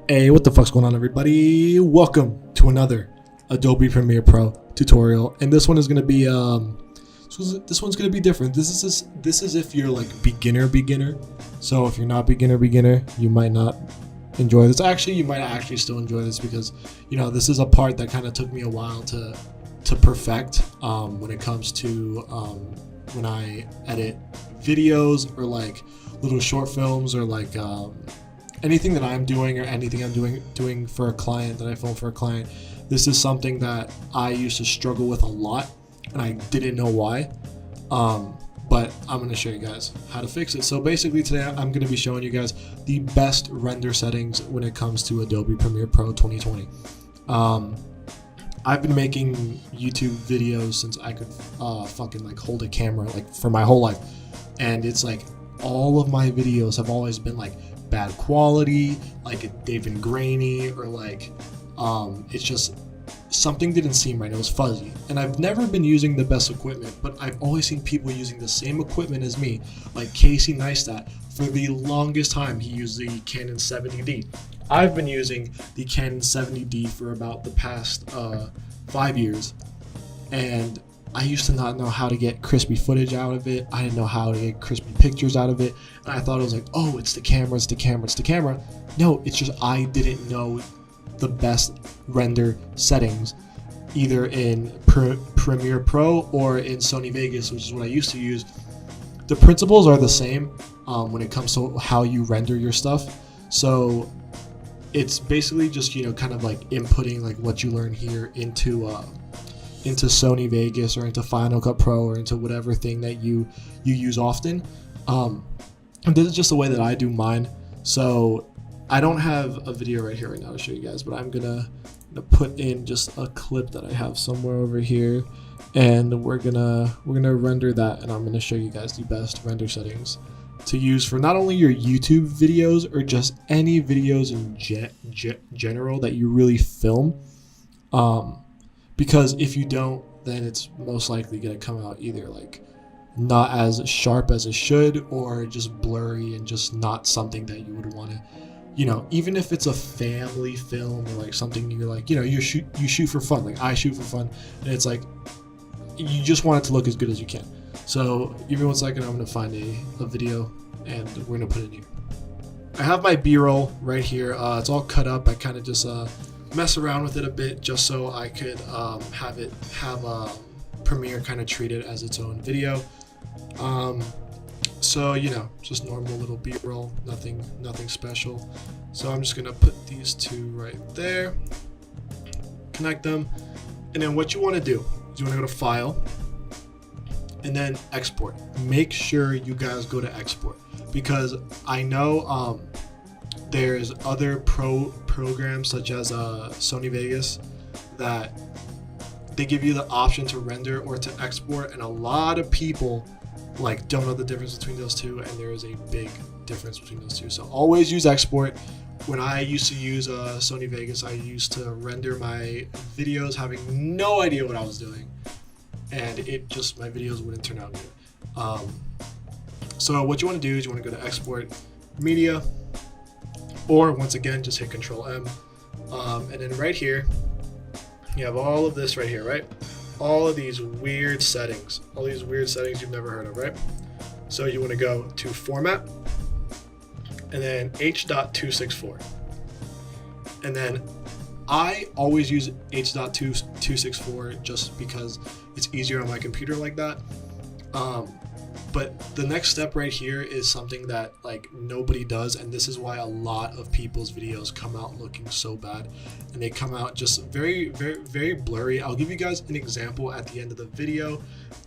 Hey, what the fuck's going on, everybody? Welcome to another Adobe Premiere Pro tutorial, and this one is going to be this one's going to be different. This is if you're like beginner. So if you're not beginner, you might not enjoy this. Actually, you might actually still enjoy this because this is a part that kind of took me a while to perfect when it comes to when I edit videos or like little short films or like anything that I'm doing or anything I'm doing for a client that I film for a client. This is something that I used to struggle with a lot and I didn't know why, but I'm going to show you guys how to fix it. So basically today I'm going to be showing you guys the best render settings when it comes to Adobe Premiere Pro 2020. I've been making YouTube videos since I could fucking like hold a camera, like for my whole life, and it's like all of my videos have always been like bad quality, like they've been grainy, or like it's just something didn't seem right. It was fuzzy, and I've never been using the best equipment, but I've always seen people using the same equipment as me, like Casey Neistat. For the longest time, he used the Canon 70D. I've been using the Canon 70D for about the past 5 years, and I used to not know how to get crispy footage out of it. I didn't know how to get crispy pictures out of it. And I thought it was like, oh, it's the camera. No, it's just I didn't know the best render settings, either in Premiere Pro or in Sony Vegas, which is what I used to use. The principles are the same when it comes to how you render your stuff. So it's basically just, kind of like inputting like what you learn here into Sony Vegas or into Final Cut Pro or into whatever thing that you use often. And this is just the way that I do mine. So I don't have a video right here right now to show you guys, but I'm gonna put in just a clip that I have somewhere over here, and we're gonna render that, and I'm gonna show you guys the best render settings to use for not only your YouTube videos or just any videos in general that you really film. Because if you don't, then it's most likely going to come out either like not as sharp as it should, or just blurry and just not something that you would want to, even if it's a family film or like something you're like, you shoot for fun. Like I shoot for fun, and it's like you just want it to look as good as you can. So give me 1 second. I'm going to find a video and we're going to put it in here. I have my B-roll right here. It's all cut up. I kind of just mess around with it a bit just so I could have Premiere kind of treat it as its own video. So just normal little B-roll, nothing special. So I'm just gonna put these two right there, connect them, and then what you want to do is you want to go to File and then Export. Make sure you guys go to Export, because I know there's other programs such as Sony Vegas that they give you the option to render or to export, and a lot of people like don't know the difference between those two, and there is a big difference between those two. So always use export. When I used to use Sony Vegas, I used to render my videos having no idea what I was doing, and my videos wouldn't turn out good. So what you want to do is you want to go to Export Media, or once again just hit Control M, and then right here you have all of this right here, right? All of these weird settings, you've never heard of, right? So you want to go to Format and then H.264, and then I always use H.264 just because it's easier on my computer like that. But the next step right here is something that like nobody does, and this is why a lot of people's videos come out looking so bad, and they come out just very, very, very blurry. I'll give you guys an example at the end of the video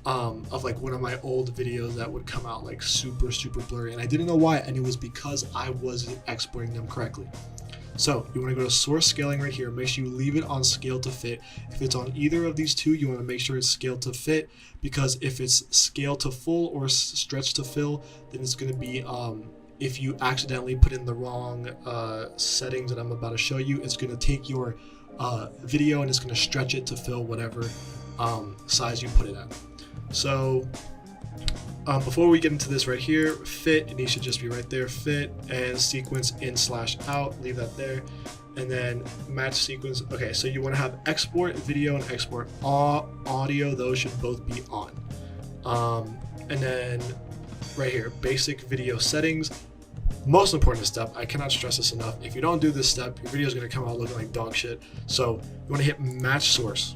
of like one of my old videos that would come out like super blurry, and I didn't know why, and it was because I wasn't exporting them correctly. So you want to go to source scaling right here. Make sure you leave it on scale to fit. If it's on either of these two, you want to make sure it's scaled to fit, because if it's scaled to full or stretch to fill, then it's going to be if you accidentally put in the wrong settings that I'm about to show you, it's going to take your video and it's going to stretch it to fill whatever size you put it at. So Before we get into this right here, fit, it needs to just be right there, fit, and sequence in/out, leave that there. And then match sequence. Okay, so you want to have export video and export audio. Those should both be on. And then right here, basic video settings. Most important step, I cannot stress this enough. If you don't do this step, your video is going to come out looking like dog shit. So you want to hit match source.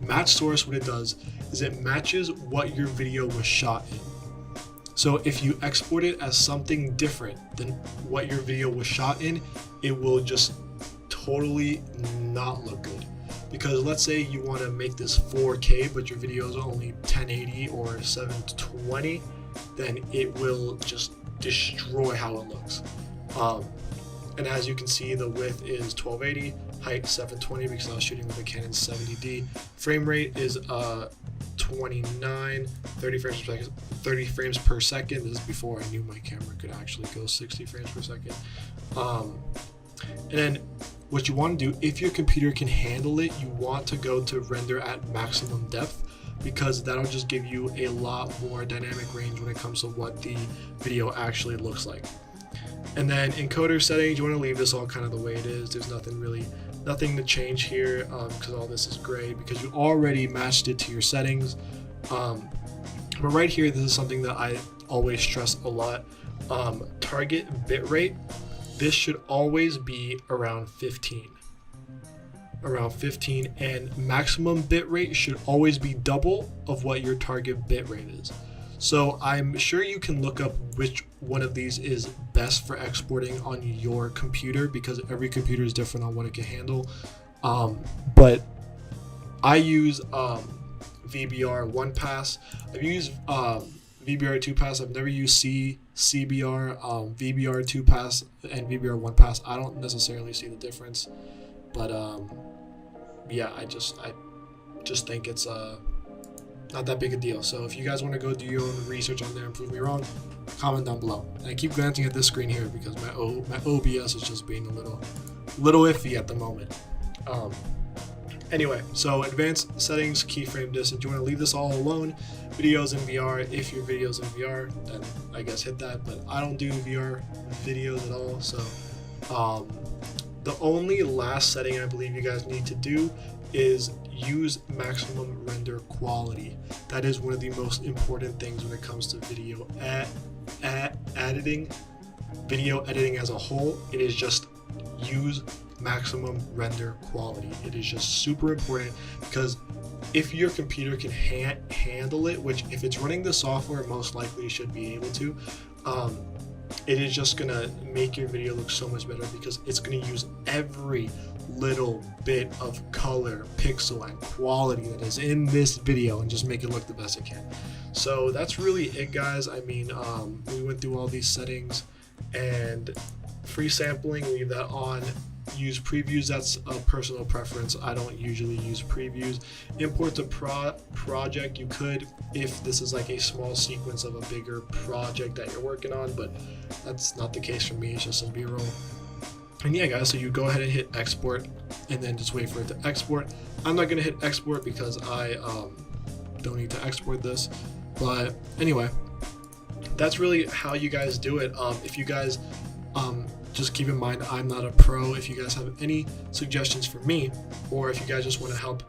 Match source, what it does is it matches what your video was shot in. So if you export it as something different than what your video was shot in, it will just totally not look good. Because let's say you want to make this 4K, but your video is only 1080 or 720, then it will just destroy how it looks. And as you can see, the width is 1280, height 720 because I was shooting with a Canon 70D. Frame rate is 29, 30 frames per second. This is before I knew my camera could actually go 60 frames per second. And then what you want to do, if your computer can handle it, you want to go to render at maximum depth, because that'll just give you a lot more dynamic range when it comes to what the video actually looks like. And then encoder settings, you want to leave this all kind of the way it is. There's nothing to change here, because all this is gray because you already matched it to your settings. But right here, this is something that I always stress a lot. Target bitrate, this should always be around 15. And maximum bitrate should always be double of what your target bitrate is. So I'm sure you can look up which one of these is best for exporting on your computer, because every computer is different on what it can handle. But I use VBR 1Pass. I've used VBR 2Pass. I've never used CBR. VBR 2Pass and VBR 1Pass, I don't necessarily see the difference. But yeah, I just think it's not that big a deal. So if you guys want to go do your own research on there and prove me wrong, comment down below. And I keep glancing at this screen here because my OBS is just being a little iffy at the moment. Anyway, so advanced settings, keyframe distance. You want to leave this all alone. Videos in VR. If your video's in VR, then I guess hit that. But I don't do VR videos at all. So the only last setting I believe you guys need to do is use maximum render quality. That is one of the most important things when it comes to video editing. Video editing as a whole, it is just use maximum render quality. It is just super important, because if your computer can handle it, which if it's running the software, most likely should be able to, it is just gonna make your video look so much better, because it's gonna use every little bit of color, pixel, and quality that is in this video and just make it look the best it can. So that's really it, guys. I mean, we went through all these settings, and free sampling, leave that on. Use previews, that's a personal preference. I don't usually use previews. Import to project, you could if this is like a small sequence of a bigger project that you're working on, but that's not the case for me. It's just a B-roll. And yeah, guys, so you go ahead and hit export and then just wait for it to export. I'm not gonna hit export because I don't need to export this, but anyway, that's really how you guys do it. If you guys just keep in mind, I'm not a pro. If you guys have any suggestions for me, or if you guys just want to help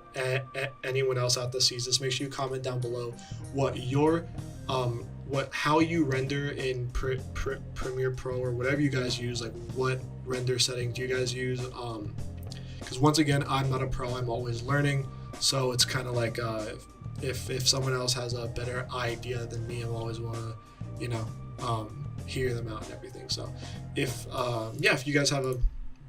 anyone else out that sees this, make sure you comment down below what your how you render in Premiere Pro or whatever you guys use. Like, what render settings do you guys use? Because once again, I'm not a pro. I'm always learning. So it's kind of like if someone else has a better idea than me, I'm always want to hear them out and everything. So if you guys have a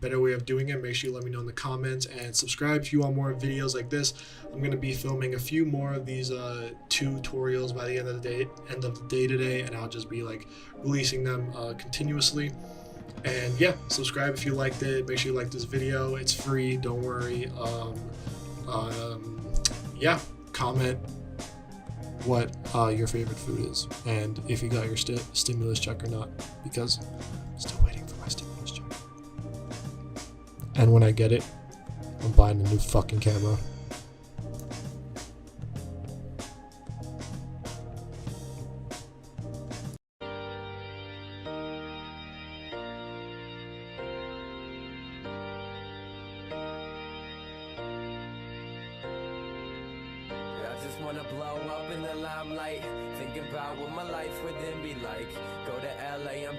better way of doing it, make sure you let me know in the comments, and subscribe if you want more videos like this. I'm going to be filming a few more of these tutorials by the end of the day today, and I'll just be like releasing them continuously. And yeah, subscribe if you liked it. Make sure you like this video. It's free, don't worry. Yeah, comment what your favorite food is, and if you got your stimulus check or not, because I'm still waiting for my stimulus check. And when I get it, I'm buying a new fucking camera. just wanna blow up in the limelight. Thinking about what my life would then be like. Go to LA, I'm